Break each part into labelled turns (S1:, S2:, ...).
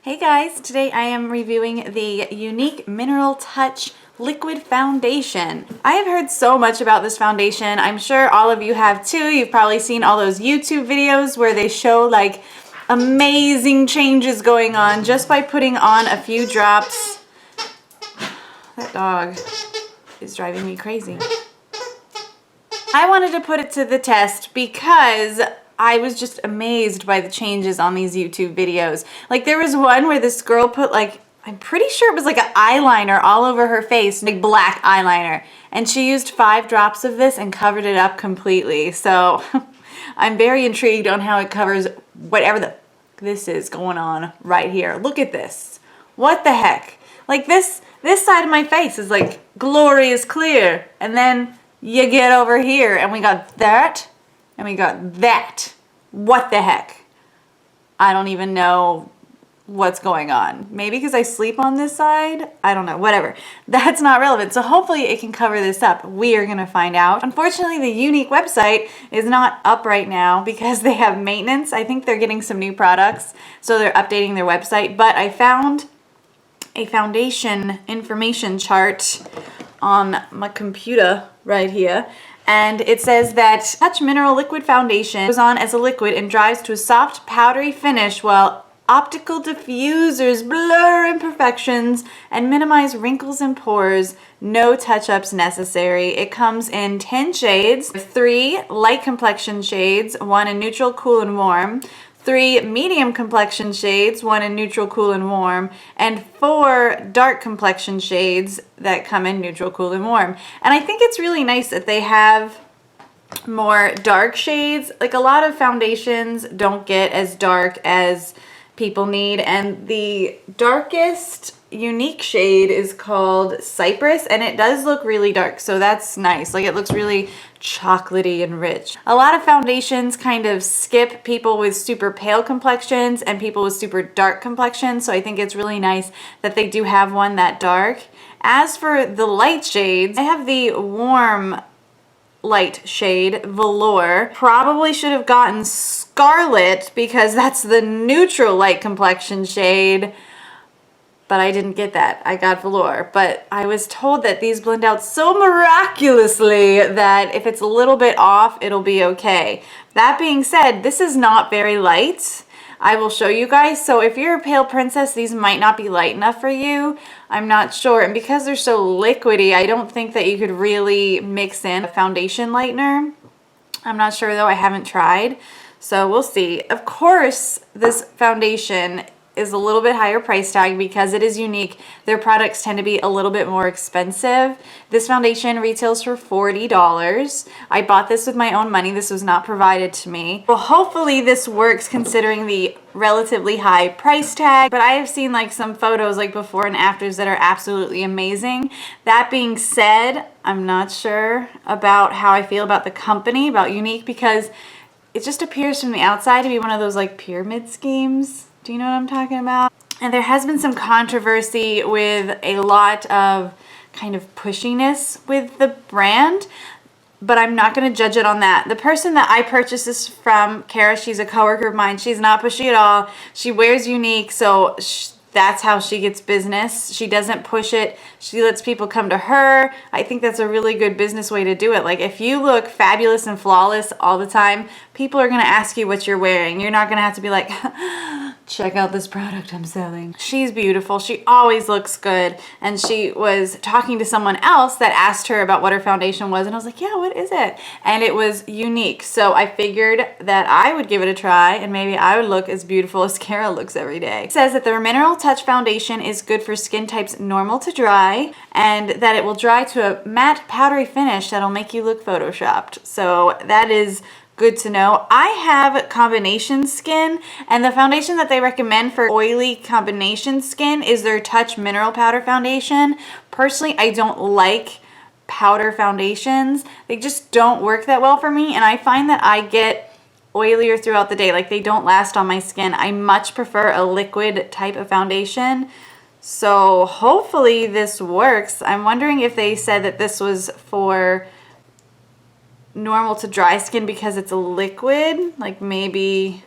S1: Hey guys, today I am reviewing the Younique Mineral Touch Liquid Foundation. I have heard so much about this foundation. I'm sure all of you have too. You've probably seen all those YouTube videos where they show like amazing changes going on just by putting on a few drops. That dog is driving me crazy. I wanted to put it to the test because I was just amazed by the changes on these YouTube videos. Like there was one where this girl put like, I'm pretty sure it was like an eyeliner all over her face, like black eyeliner. And she used 5 drops of this and covered it up completely. So I'm very intrigued on how it covers whatever the this is going on right here. Look at this. What the heck? Like this side of my face is like glorious clear. And then you get over here and we got that. And we got that. What the heck? I don't even know what's going on. Maybe because I sleep on this side? I don't know. Whatever. That's not relevant. So hopefully it can cover this up. We are going to find out. Unfortunately, the Younique website is not up right now because they have maintenance. I think they're getting some new products, so they're updating their website. But I found a foundation information chart on my computer right here. And it says that Touch Mineral Liquid Foundation goes on as a liquid and dries to a soft, powdery finish while optical diffusers blur imperfections and minimize wrinkles and pores. No touch-ups necessary. It comes in 10 shades, 3 light complexion shades, 1 in neutral, cool, and warm, 3 medium complexion shades, 1 in neutral, cool, and warm, and 4 dark complexion shades that come in neutral, cool, and warm. And I think it's really nice that they have more dark shades. Like a lot of foundations don't get as dark as people need, and the darkest Younique shade is called Cypress, and it does look really dark, so that's nice. Like it looks really chocolatey and rich. A lot of foundations kind of skip people with super pale complexions and people with super dark complexions, so I think it's really nice that they do have one that dark. As for the light shades, I have the warm light shade, Velour. Probably should have gotten Scarlet because that's the neutral light complexion shade, but I didn't get that. I got Velour, but I was told that these blend out so miraculously that if it's a little bit off, it'll be okay. That being said, this is not very light. I will show you guys. So if you're a pale princess, these might not be light enough for you. I'm not sure. And because they're so liquidy, I don't think that you could really mix in a foundation lightener. I'm not sure though. I haven't tried. So we'll see. Of course, this foundation is a little bit higher price tag because it is Younique. Their products tend to be a little bit more expensive. This foundation retails for $40. I bought this with my own money. This was not provided to me. Well, hopefully this works considering the relatively high price tag, but I have seen like some photos like before and afters that are absolutely amazing. That being said, I'm not sure about how I feel about the company, about Younique, because it just appears from the outside to be one of those like pyramid schemes. Do you know what I'm talking about? And there has been some controversy with a lot of kind of pushiness with the brand, but I'm not going to judge it on that. The person that I purchased this from, Cara, she's a coworker of mine. She's not pushy at all. She wears Younique, so that's how she gets business. She doesn't push it. She lets people come to her. I think that's a really good business way to do it. Like if you look fabulous and flawless all the time, people are going to ask you what you're wearing. You're not going to have to be like, check out this product I'm selling. She's beautiful. She always looks good. And she was talking to someone else that asked her about what her foundation was. And I was like, yeah, what is it? And it was Younique. So I figured that I would give it a try and maybe I would look as beautiful as Cara looks every day. It says that the Mineral Touch Foundation is good for skin types normal to dry and that it will dry to a matte powdery finish that'll make you look photoshopped. So that is good to know. I have combination skin, and the foundation that they recommend for oily combination skin is their Touch Mineral Powder Foundation. Personally, I don't like powder foundations. They just don't work that well for me, and I find that I get oilier throughout the day. Like they don't last on my skin. I much prefer a liquid type of foundation. So hopefully this works. I'm wondering if they said that this was for normal to dry skin because it's a liquid. Like maybe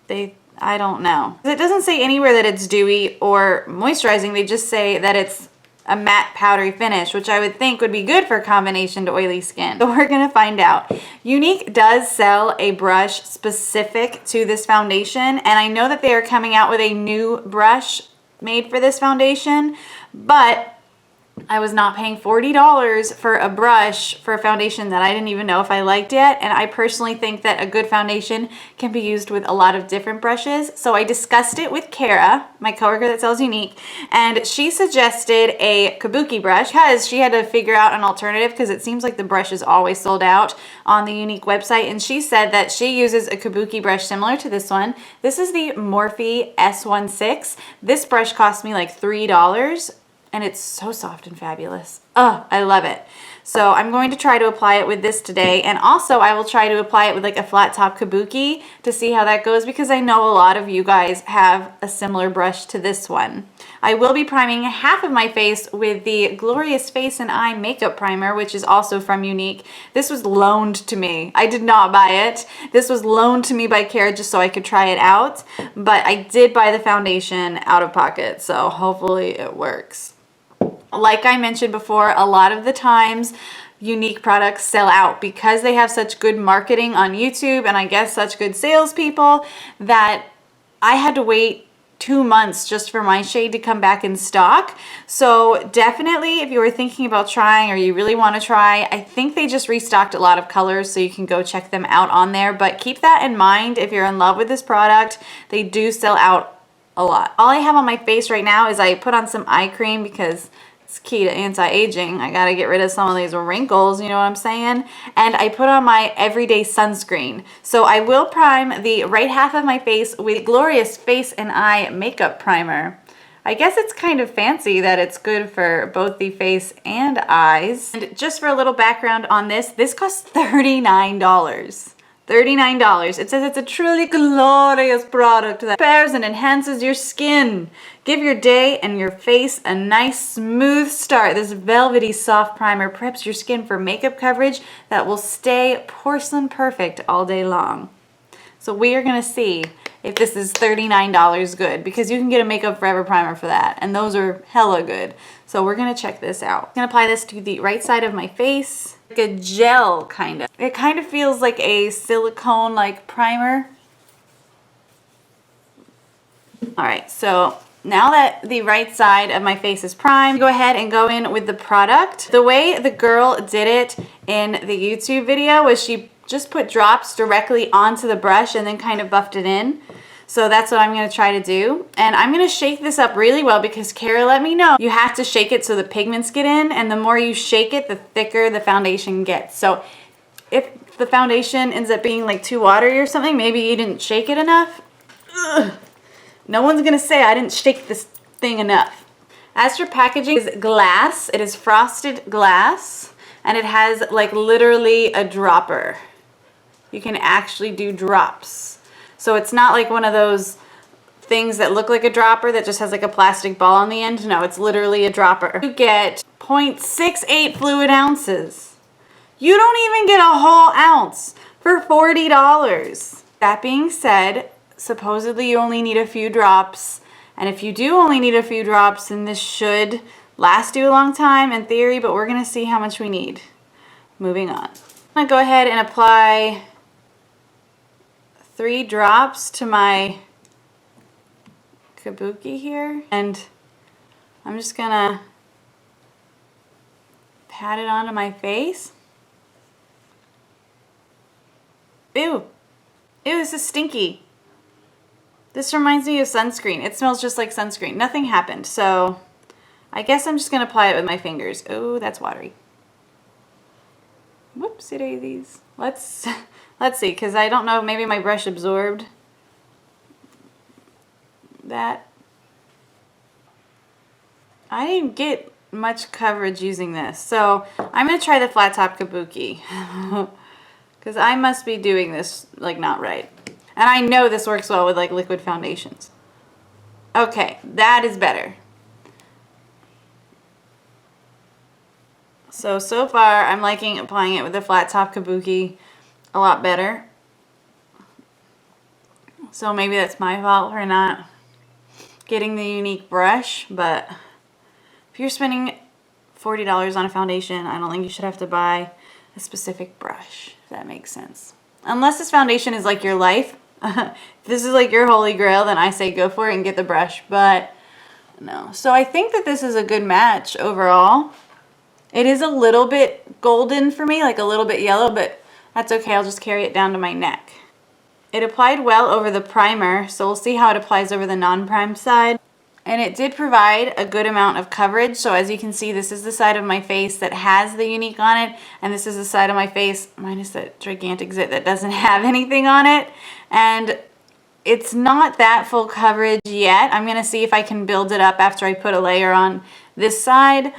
S1: they I don't know. It doesn't say anywhere that it's dewy or moisturizing. They just say that it's a matte powdery finish, which I would think would be good for combination to oily skin. So we're gonna find out. Younique does sell a brush specific to this foundation, and I know that they are coming out with a new brush made for this foundation, but I was not paying $40 for a brush for a foundation that I didn't even know if I liked yet. And I personally think that a good foundation can be used with a lot of different brushes. So I discussed it with Cara, my coworker that sells Younique, and she suggested a kabuki brush because she had to figure out an alternative because it seems like the brush is always sold out on the Younique website. And she said that she uses a kabuki brush similar to this one. This is the Morphe S16. This brush cost me like $3. And it's so soft and fabulous. Oh, I love it. So I'm going to try to apply it with this today. And also I will try to apply it with like a flat top kabuki to see how that goes, because I know a lot of you guys have a similar brush to this one. I will be priming half of my face with the Glorious Face and Eye Makeup Primer, which is also from Younique. This was loaned to me. I did not buy it. This was loaned to me by Cara just so I could try it out. But I did buy the foundation out of pocket, so hopefully it works. Like I mentioned before, a lot of the times Younique products sell out because they have such good marketing on YouTube and I guess such good salespeople that I had to wait 2 months just for my shade to come back in stock. So definitely if you were thinking about trying or you really want to try, I think they just restocked a lot of colors, so you can go check them out on there. But keep that in mind if you're in love with this product. They do sell out a lot. All I have on my face right now is I put on some eye cream because it's key to anti-aging. I gotta get rid of some of these wrinkles, you know what I'm saying? And I put on my everyday sunscreen. So I will prime the right half of my face with Glorious Face and Eye Makeup Primer. I guess it's kind of fancy that it's good for both the face and eyes. And just for a little background on this, this costs $39. $39. It says it's a truly glorious product that repairs and enhances your skin. Give your day and your face a nice smooth start. This velvety soft primer preps your skin for makeup coverage that will stay porcelain perfect all day long. So we are gonna see if this is $39 good, because you can get a Makeup Forever primer for that, and those are hella good. So we're gonna check this out. I'm gonna apply this to the right side of my face. Like a gel, kind of. It kind of feels like a silicone-like primer. All right, so now that the right side of my face is primed, go ahead and go in with the product. The way the girl did it in the YouTube video was she just put drops directly onto the brush and then kind of buffed it in. So that's what I'm going to try to do. And I'm going to shake this up really well because Cara let me know you have to shake it so the pigments get in, and the more you shake it, the thicker the foundation gets. So if the foundation ends up being like too watery or something, maybe you didn't shake it enough. Ugh. No one's going to say I didn't shake this thing enough. As for packaging, it is glass. It is frosted glass, and it has like literally a dropper. You can actually do drops. So it's not like one of those things that look like a dropper that just has like a plastic ball on the end. No, it's literally a dropper. You get 0.68 fluid ounces. You don't even get a whole ounce for $40. That being said, supposedly you only need a few drops. And if you do only need a few drops, then this should last you a long time in theory, but we're gonna see how much we need. Moving on. I'm gonna go ahead and apply 3 drops to my kabuki here, and I'm just gonna pat it onto my face. Ew, ew, this is stinky. This reminds me of sunscreen. It smells just like sunscreen. Nothing happened, so I guess I'm just gonna apply it with my fingers. Oh, that's watery. Whoopsie daisies. Let's see, because I don't know, maybe my brush absorbed that. I didn't get much coverage using this, so I'm going to try the flat top kabuki because I must be doing this like not right. And I know this works well with like liquid foundations. Okay, that is better. So far I'm liking applying it with the flat top kabuki a lot better. So maybe that's my fault for not getting the Younique brush, but if you're spending $40 on a foundation, I don't think you should have to buy a specific brush, if that makes sense. Unless this foundation is like your life. If this is like your holy grail, then I say go for it and get the brush, but no. So I think that this is a good match overall. It is a little bit golden for me, like a little bit yellow, but that's okay. I'll just carry it down to my neck. It applied well over the primer, so we'll see how it applies over the non-primed side. And it did provide a good amount of coverage. So as you can see, this is the side of my face that has the Younique on it, and this is the side of my face, minus that gigantic zit, that doesn't have anything on it. And it's not that full coverage yet. I'm gonna see if I can build it up after I put a layer on this side,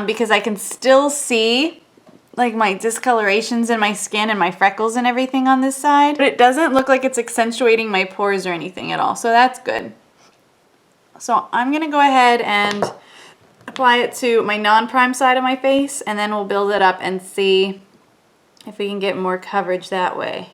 S1: because I can still see like my discolorations in my skin and my freckles and everything on this side. But it doesn't look like it's accentuating my pores or anything at all, so that's good. So I'm gonna go ahead and apply it to my non-prime side of my face, and then we'll build it up and see if we can get more coverage that way.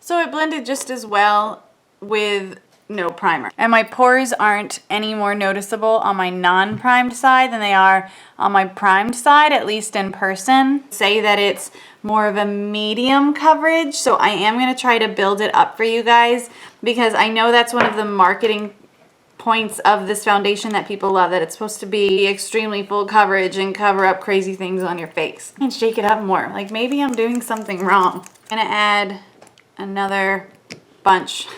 S1: So it blended just as well with no primer. And my pores aren't any more noticeable on my non-primed side than they are on my primed side, at least in person. Say that it's more of a medium coverage, so I am gonna try to build it up for you guys, because I know that's one of the marketing points of this foundation that people love, that it's supposed to be extremely full coverage and cover up crazy things on your face. And shake it up more, like maybe I'm doing something wrong. I'm gonna add another bunch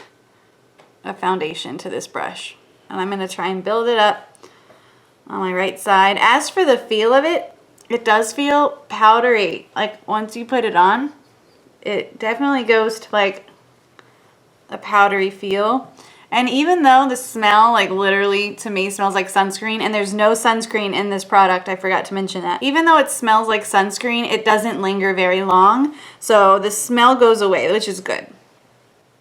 S1: of foundation to this brush, and I'm going to try and build it up on my right side. As for the feel of it, it does feel powdery. Like once you put it on, it definitely goes to like a powdery feel. And even though the smell, like literally to me smells like sunscreen, and there's no sunscreen in this product, I forgot to mention that. Even though it smells like sunscreen, it doesn't linger very long, so the smell goes away, which is good.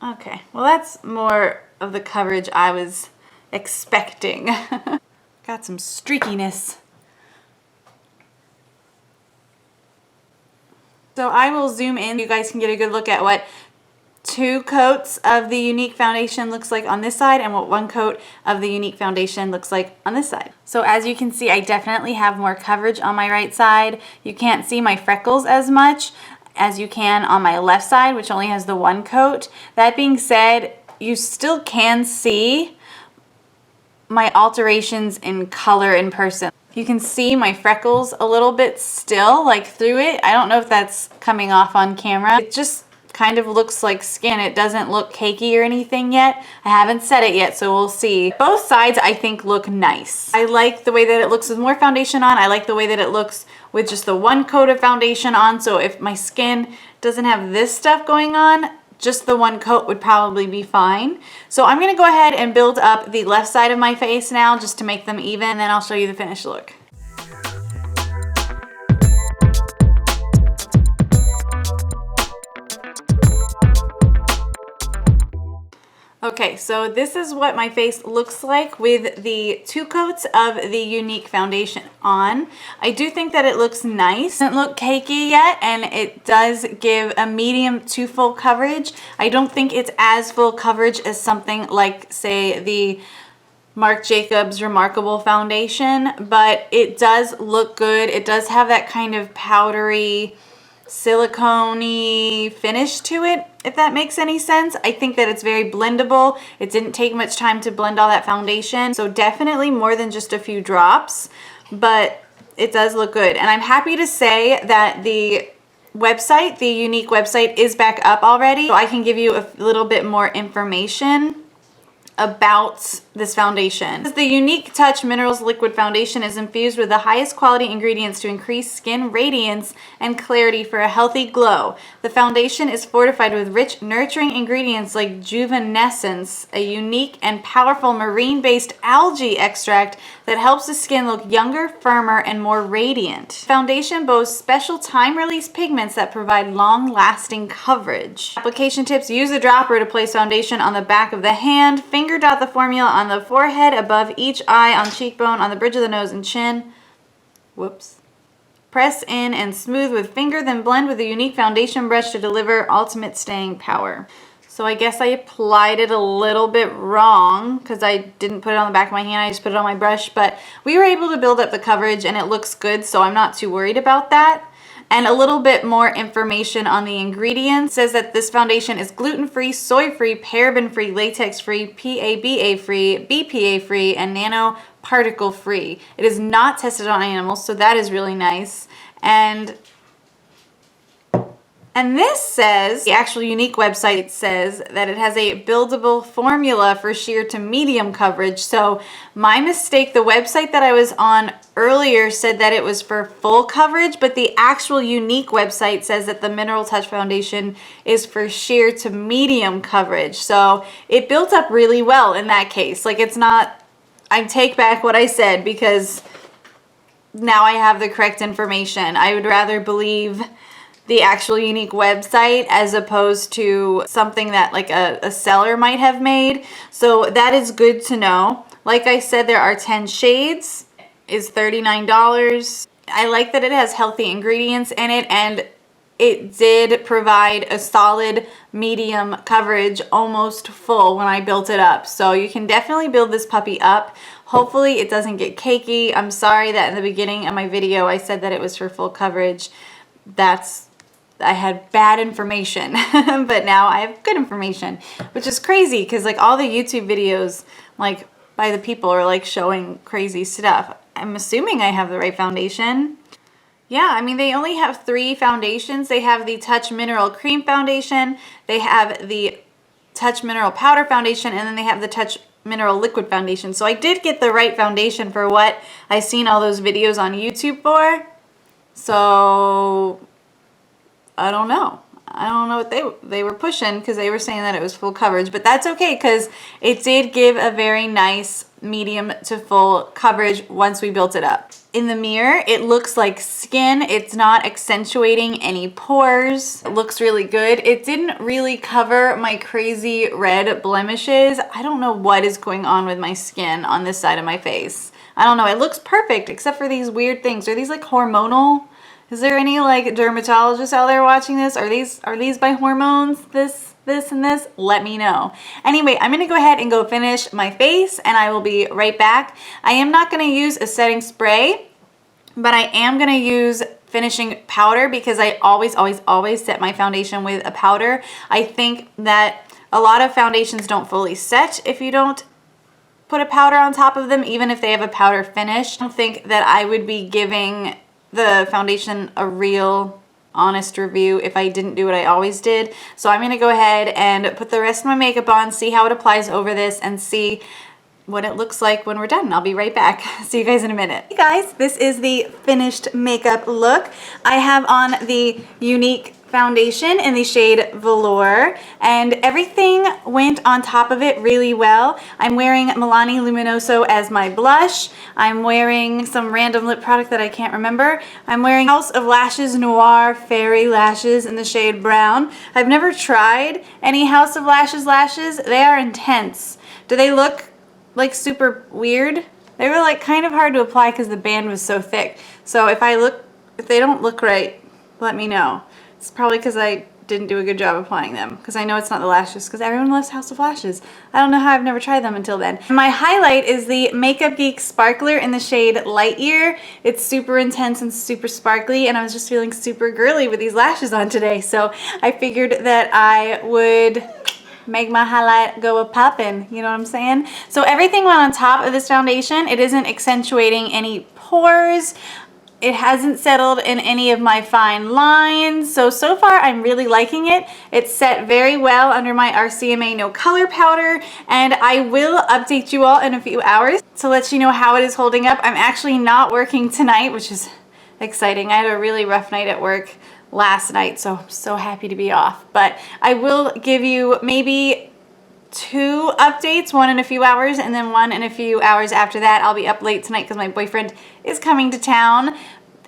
S1: Okay, well that's more of the coverage I was expecting. Got some streakiness. So I will zoom in. You guys can get a good look at what 2 coats of the Younique foundation looks like on this side, and what 1 coat of the Younique foundation looks like on this side. So as you can see, I definitely have more coverage on my right side. You can't see my freckles as much as you can on my left side, which only has the 1 coat. That being said, you still can see my alterations in color in person. You can see my freckles a little bit still, like through it. I don't know if that's coming off on camera. It just kind of looks like skin. It doesn't look cakey or anything yet. I haven't set it yet, so we'll see. Both sides I think look nice. I like the way that it looks with more foundation on. I like the way that it looks with just the 1 coat of foundation on. So if my skin doesn't have this stuff going on, just the 1 coat would probably be fine. So I'm gonna go ahead and build up the left side of my face now just to make them even, and then I'll show you the finished look. Okay, so this is what my face looks like with the 2 coats of the Younique foundation on. I do think that it looks nice. It doesn't look cakey yet, and it does give a medium to full coverage. I don't think it's as full coverage as something like, say, the Marc Jacobs Remarkable foundation, but it does look good. It does have that kind of powdery, silicone-y finish to it, if that makes any sense. I think that it's very blendable. It didn't take much time to blend all that foundation, so definitely more than just a few drops, but it does look good. And I'm happy to say that the website, the Younique website, is back up already, so I can give you a little bit more information about this foundation. The Younique Touch Minerals Liquid Foundation is infused with the highest quality ingredients to increase skin radiance and clarity for a healthy glow. The foundation is fortified with rich, nurturing ingredients like juvenescence, a unique and powerful marine-based algae extract that helps the skin look younger, firmer, and more radiant. Foundation boasts special time-release pigments that provide long-lasting coverage. Application tips: use a dropper to place foundation on the back of the hand. Finger dot the formula on the forehead, above each eye, on cheekbone, on the bridge of the nose and chin. Whoops. Press in and smooth with finger, then blend with a Younique foundation brush to deliver ultimate staying power. So I guess I applied it a little bit wrong because I didn't put it on the back of my hand, I just put it on my brush, but we were able to build up the coverage and it looks good, so I'm not too worried about that. And a little bit more information on the ingredients. It says that this foundation is gluten-free, soy-free, paraben-free, latex-free, PABA-free, BPA-free, and nanoparticle-free. It is not tested on animals, so that is really nice. And this says, the actual Younique website says that it has a buildable formula for sheer to medium coverage. So my mistake, the website that I was on earlier said that it was for full coverage, but the actual Younique website says that the Mineral Touch Foundation is for sheer to medium coverage. So it built up really well in that case. Like it's not, I take back what I said because now I have the correct information. I would rather believe the actual Younique website as opposed to something that like a seller might have made. So that is good to know. Like I said, there are 10 shades, is $39. I like that it has healthy ingredients in it, and it did provide a solid medium coverage, almost full when I built it up. So you can definitely build this puppy up. Hopefully it doesn't get cakey. I'm sorry that in the beginning of my video I said that it was for full coverage. I had bad information, but now I have good information, which is crazy because like all the YouTube videos like by the people are like showing crazy stuff. I'm assuming I have the right foundation. Yeah, I mean, they only have 3 foundations. They have the Touch Mineral Cream Foundation, they have the Touch Mineral Powder Foundation, and then they have the Touch Mineral Liquid Foundation. So I did get the right foundation for what I seen all those videos on YouTube for. So I don't know. I don't know what they were pushing because they were saying that it was full coverage, but that's okay because it did give a very nice medium to full coverage once we built it up. In the mirror, it looks like skin. It's not accentuating any pores. It looks really good. It didn't really cover my crazy red blemishes. I don't know what is going on with my skin on this side of my face. I don't know. It looks perfect except for these weird things. Are these like hormonal? Is there any like dermatologists out there watching this? Are these by hormones? This, and this? Let me know. Anyway, I'm gonna go ahead and go finish my face and I will be right back. I am not gonna use a setting spray, but I am gonna use finishing powder because I always set my foundation with a powder. I think that a lot of foundations don't fully set if you don't put a powder on top of them, even if they have a powder finish. I don't think that I would be giving the foundation a real honest review if I didn't do what I always did. So I'm gonna go ahead and put the rest of my makeup on, see how it applies over this, and see what it looks like when we're done. I'll be right back. See you guys in a minute. Hey guys, this is the finished makeup look. I have on the Younique foundation in the shade Velour, and everything went on top of it really well. I'm wearing Milani Luminoso as my blush. I'm wearing some random lip product that I can't remember. I'm wearing House of Lashes Noir Fairy Lashes in the shade Brown. I've never tried any House of Lashes lashes. They are intense. Do they look like super weird? They were like kind of hard to apply because the band was so thick. So if they don't look right, let me know. It's probably because I didn't do a good job applying them, because I know it's not the lashes because everyone loves House of Lashes. I don't know how I've never tried them until then. My highlight is the Makeup Geek Sparkler in the shade Light Year. It's super intense and super sparkly, and I was just feeling super girly with these lashes on today, so I figured that I would make my highlight go a poppin', you know what I'm saying? So everything went on top of this foundation. It isn't accentuating any pores. It hasn't settled in any of my fine lines. So far I'm really liking it. It's set very well under my RCMA No Color Powder, and I will update you all in a few hours to let you know how it is holding up. I'm actually not working tonight, which is exciting. I had a really rough night at work last night, so I'm so happy to be off. But I will give you maybe 2 updates, one in a few hours and then one in a few hours after that. I'll be up late tonight because my boyfriend is coming to town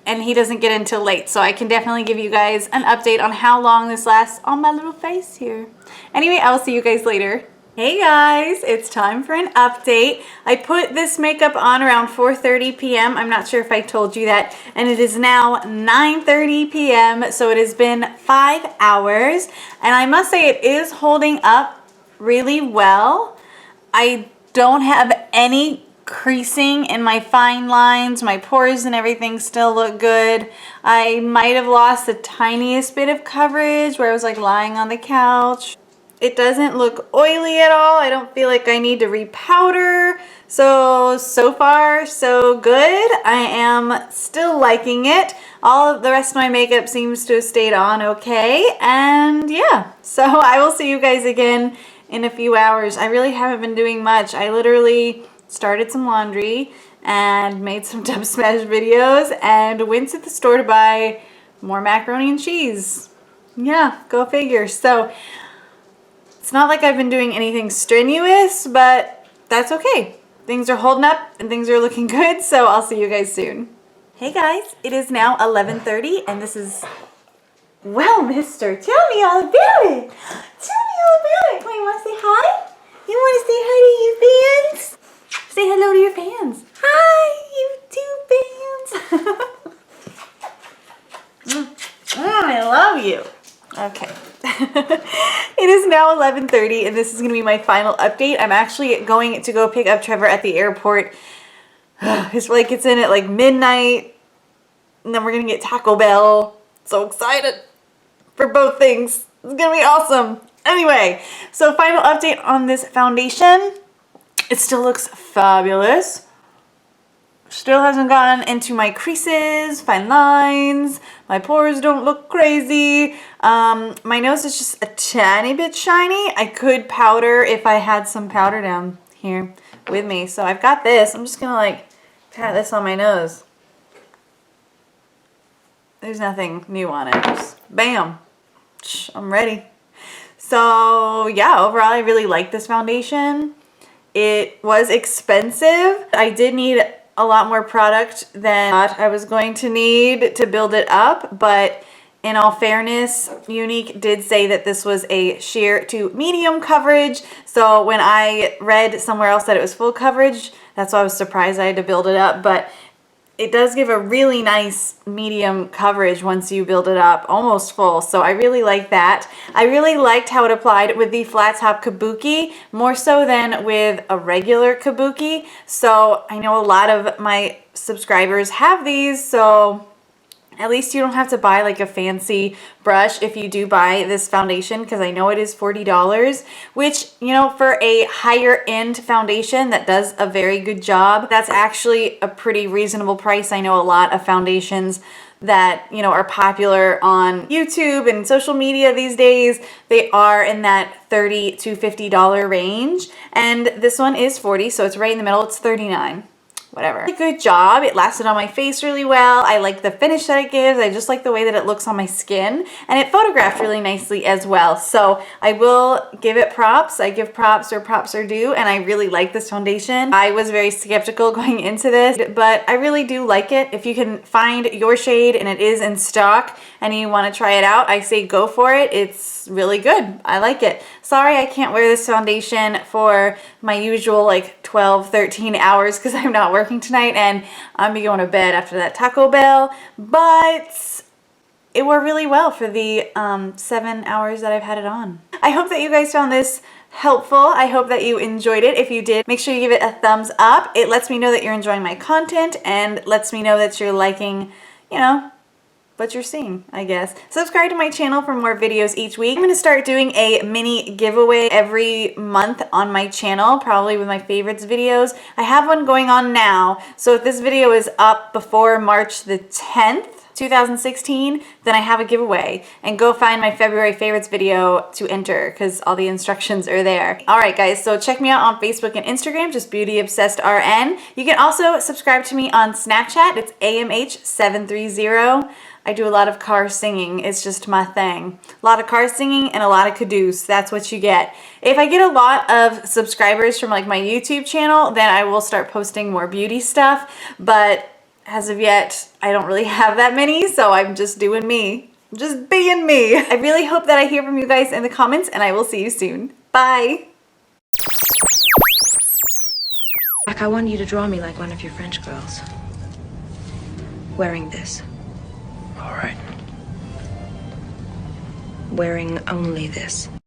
S1: and he doesn't get in till late, so I can definitely give you guys an update on how long this lasts on my little face here. Anyway, I will see you guys later. Hey guys, it's time for an update. I put this makeup on around 4:30 p.m. I'm not sure if I told you that, and it is now 9:30 p.m. so it has been 5 hours, and I must say it is holding up really well. I don't have any creasing in my fine lines. My pores and everything still look good. I might have lost the tiniest bit of coverage where I was like lying on the couch. It doesn't look oily at all. I don't feel like I need to repowder. So far, so good. I am still liking it. All of the rest of my makeup seems to have stayed on okay. And yeah, so I will see you guys again in a few hours. I really haven't been doing much. I literally started some laundry and made some Dub Smash videos and went to the store to buy more macaroni and cheese. Yeah, go figure. So it's not like I've been doing anything strenuous, but that's okay. Things are holding up and things are looking good, so I'll see you guys soon. Hey guys, it is now 11:30 and this is, well, mister, tell me all about it. Tell me all about it. Come on, you want to say hi? You want to say hi to your fans? Say hello to your fans. Hi, YouTube fans. I love you. Okay. It is now 11:30 and this is going to be my final update. I'm actually going to go pick up Trevor at the airport. His flight gets in at like midnight and then we're going to get Taco Bell. So excited for both things. It's going to be awesome. Anyway, so final update on this foundation. It still looks fabulous. Still hasn't gotten into my creases, fine lines. My pores don't look crazy. My nose is just a tiny bit shiny. I could powder if I had some powder down here with me. So I've got this. I'm just gonna like pat this on my nose. There's nothing new on it. Just bam. I'm ready. So yeah, overall I really like this foundation. It was expensive. I did need a lot more product than I was going to need to build it up, but in all fairness, Younique did say that this was a sheer to medium coverage, so when I read somewhere else that it was full coverage, that's why I was surprised I had to build it up, but it does give a really nice medium coverage once you build it up, almost full. So I really like that. I really liked how it applied with the flat top kabuki, more so than with a regular kabuki. So I know a lot of my subscribers have these, so at least you don't have to buy like a fancy brush if you do buy this foundation, because I know it is $40, which, you know, for a higher end foundation that does a very good job, that's actually a pretty reasonable price. I know a lot of foundations that, you know, are popular on YouTube and social media these days, they are in that $30 to $50 range, and this one is $40, so it's right in the middle. It's $39. Whatever. Good job. It lasted on my face really well. I like the finish that it gives. I just like the way that it looks on my skin, and it photographed really nicely as well. So I will give it props. I give props where props are due, and I really like this foundation. I was very skeptical going into this, but I really do like it. If you can find your shade and it is in stock and you want to try it out, I say go for it. It's really good. I like it. Sorry I can't wear this foundation for my usual like 12, 13 hours because I'm not working tonight and I'm be going to bed after that Taco Bell, but it wore really well for the 7 hours that I've had it on. I hope that you guys found this helpful. I hope that you enjoyed it. If you did, make sure you give it a thumbs up. It lets me know that you're enjoying my content and lets me know that you're liking, you know, what you're seeing, I guess. Subscribe to my channel for more videos each week. I'm going to start doing a mini giveaway every month on my channel, probably with my favorites videos. I have one going on now, so if this video is up before March the 10th, 2016, then I have a giveaway, and go find my February favorites video to enter because all the instructions are there. All right guys, so check me out on Facebook and Instagram, just Beauty Obsessed RN. You can also subscribe to me on Snapchat. It's AMH730. I do a lot of car singing. It's just my thing. A lot of car singing and a lot of caboose. That's what you get. If I get a lot of subscribers from like my YouTube channel, then I will start posting more beauty stuff. But as of yet, I don't really have that many, so I'm just doing me. Just being me. I really hope that I hear from you guys in the comments, and I will see you soon. Bye.
S2: Jack, I want you to draw me like one of your French girls. Wearing this.
S3: All right.
S2: Wearing only this.